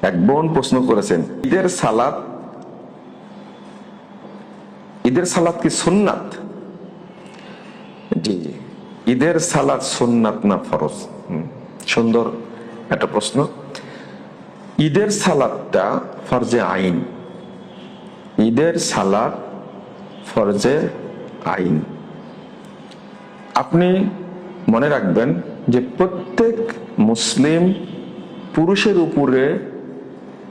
এক বোন প্রশ্ন করেছেন, ঈদের সালাত কি সুন্নাত? জি, ঈদের সালাত সুন্নাত না ফরজ? সুন্দর একটা প্রশ্ন। ঈদের সালাতটা ফরজে আইন। ঈদের সালাত ফরজে আইন। আপনি মনে রাখবেন যে প্রত্যেক মুসলিম পুরুষের উপরে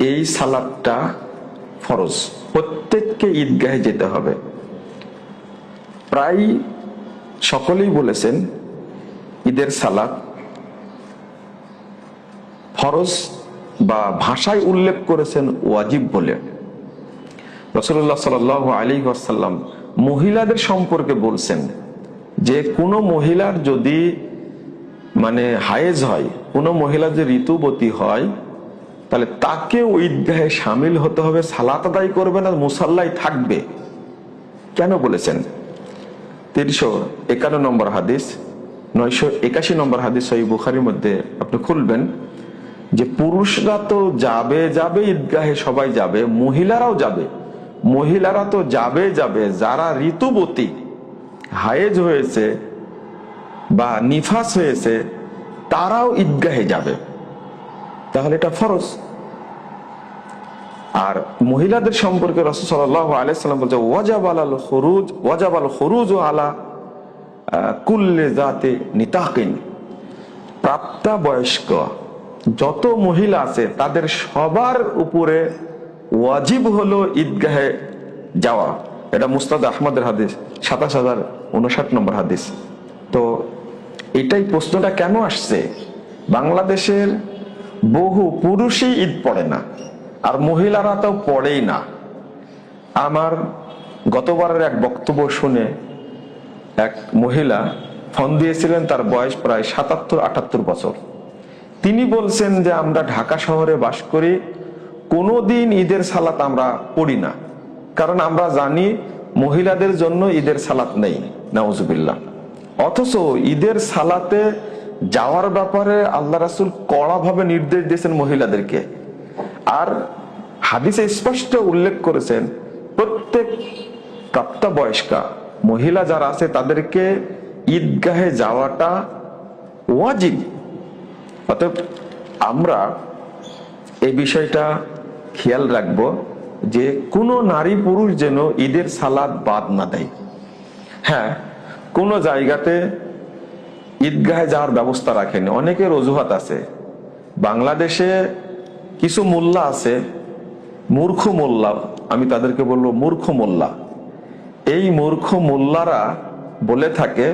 এই সালাতটা ফরজ। প্রত্যেককে ঈদগাহে যেতে হবে। প্রায় সকলেই বলেছেন ঈদের সালাত ফরজ, বা ভাষায় উল্লেখ করেছেন ওয়াজিব বলে। রাসূলুল্লাহ সাল্লাল্লাহু আলাইহি ওয়াসাল্লাম মহিলাদের সম্পর্কে বলছেন যে কোনো মহিলার যদি হায়েজ হয়, কোনো মহিলা যে ঋতুবতী হয়, তাহলে তাকেও ঈদগাহে শামিল হতে হবে, সালাত আদায় করবে না, মুসাল্লায় থাকবে। কেন বলেছেন? 351 নম্বর হাদিস, 981 নম্বর হাদিস সহিহ বুখারীর মধ্যে আপনি খুলবেন যে পুরুষরা তো যাবে ঈদগাহে, সবাই যাবে, মহিলারাও যাবে। মহিলারা তো যাবে যারা ঋতুবতী, হায়েজ হয়েছে বা নিফাস হয়েছে, তারাও ঈদগাহে যাবে। তাহলে এটা ফরজ। আর মহিলাদের সম্পর্কে রাসূল সাল্লাল্লাহু আলাইহি ওয়াসাল্লাম বলছে ওয়াজাবাল খুরুজ আলা কুল্লি যাতি নিতাকিন। প্রাপ্তবয়স্ক যত মহিলা আছে তাদের সবার উপরে ওয়াজিব হলো ঈদগাহে যাওয়া। এটা মুসনাদ আহমদের হাদিস, 27059 নম্বর হাদিস। তো এটাই প্রশ্নটা কেন আসছে, বাংলাদেশের বহু পুরুষই ঈদ পড়ে না, আর মহিলারা তো পড়েই না। আমার গতবারের এক বক্তব্য শুনে এক মহিলা ফোন দিয়েছিলেন, তার বয়স প্রায় 77-78 বছর। তিনি বলছেন যে আমরা ঢাকা শহরে বাস করি, কোনোদিন ঈদের সালাত আমরা পড়ি না, কারণ আমরা জানি মহিলাদের জন্য ঈদের সালাত নেই, নাউজুবিল্লাহ। অথচ ঈদের সালাতে যাওয়ার ব্যাপারে আল্লাহ রাসূল কড়াভাবে নির্দেশ দিয়েছেন মহিলাদেরকে। আর হাদিসে স্পষ্ট উল্লেখ করেছেন প্রত্যেক প্রাপ্তবয়স্কা মহিলা যারা আছে তাদেরকে ঈদগাহে যাওয়াটা ওয়াজিব। অতএব আমরা এই বিষয়টা খেয়াল রাখবো যে কোনো নারী পুরুষ যেন ঈদের সালাত বাদ না দেয়। হ্যাঁ, কোনো জায়গাতে ঈদগাহে যাওয়ার ব্যবস্থা রাখেনি, অনেকের অজুহাত আছে। বাংলাদেশে কিছু মোল্লা আছে, মূর্খ মোল্লা, আমি তাদেরকে বলবো মূর্খ মোল্লা। এই মূর্খ মোল্লারা বলে থাকে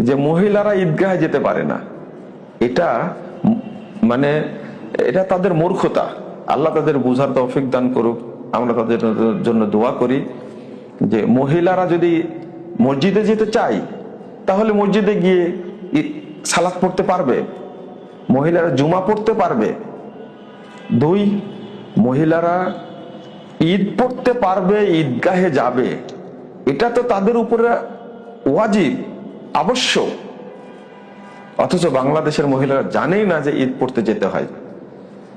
যে মহিলারা ঈদগাহে যেতে পারে না। এটা এটা তাদের মূর্খতা। আল্লাহ তাদের বুঝার তৌফিক দান করুক। আমরা তাদের জন্য দোয়া করি যে মহিলারা যদি মসজিদে যেতে চায় তাহলে মসজিদে গিয়ে সালাত পড়তে পারবে, মহিলারা জুমা পড়তে পারবে। 2, মহিলারা ঈদ পড়তে পারবে, ঈদগাহে যাবে, এটা তো তাদের উপরে ওয়াজিব, আবশ্যক। অথচ বাংলাদেশের মহিলারা জানেই না যে ঈদ পড়তে যেতে হয়।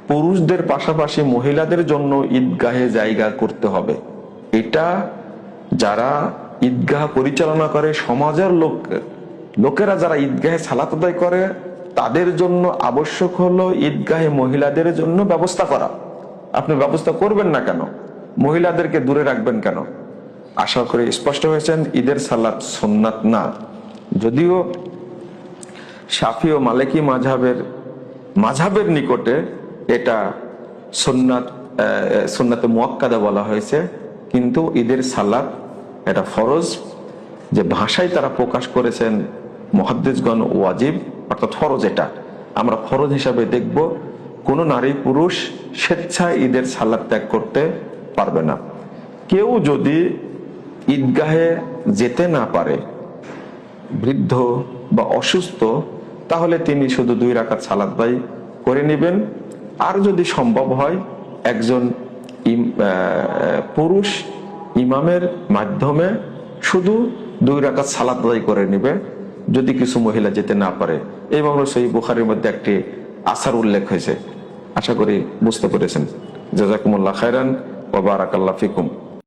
পুরুষদের পাশাপাশি মহিলাদের জন্য ঈদগাহে জায়গা করতে হবে। এটা যারা ঈদগাহ পরিচালনা করে, সমাজের লোকেরা যারা ঈদগাহে সালাত আদায় করে, তাদের জন্য আবশ্যক হলো ঈদগাহে মহিলাদের জন্য ব্যবস্থা করা। আপনি ব্যবস্থা করবেন না কেন? মহিলাদেরকে দূরে রাখবেন কেন? আশা করি স্পষ্ট হয়েছেন, ঈদের সালাত সুন্নাত না। যদিও শাফি ও মালিকি মাযহাবের নিকটে এটা সুন্নাতে মুআক্কাদা বলা হয়েছে, কিন্তু ঈদের সালাত এটা ফরজ। যে ভাষায় তারা প্রকাশ করেছেন মুহাদ্দিসগণ ওয়াজিব, অর্থাৎ ফরজ। এটা আমরা ফরজ হিসাবে দেখব। কোনো নারী পুরুষ স্বেচ্ছায় ঈদের সালাত ত্যাগ করতে পারবে না। কেউ যদি ঈদগাহে যেতে না পারে, বৃদ্ধ বা অসুস্থ, তাহলে তিনি শুধু 2 রাকাত সালাত আদায় করে নেবেন। আর যদি সম্ভব হয় একজন পুরুষ ইমামের মাধ্যমে শুধু 2 রাকাত সালাত আদায় করে নেবে, যদি কিছু মহিলা যেতে না পারে। এই মামলা সহিহ বুখারীর মধ্যে একটি আসার উল্লেখ হয়েছে আশা করি বুঝতে পেরেছেন। জাযাকুমুল্লাহ খায়রান ওয়া বারাকাল্লাহু ফিকুম।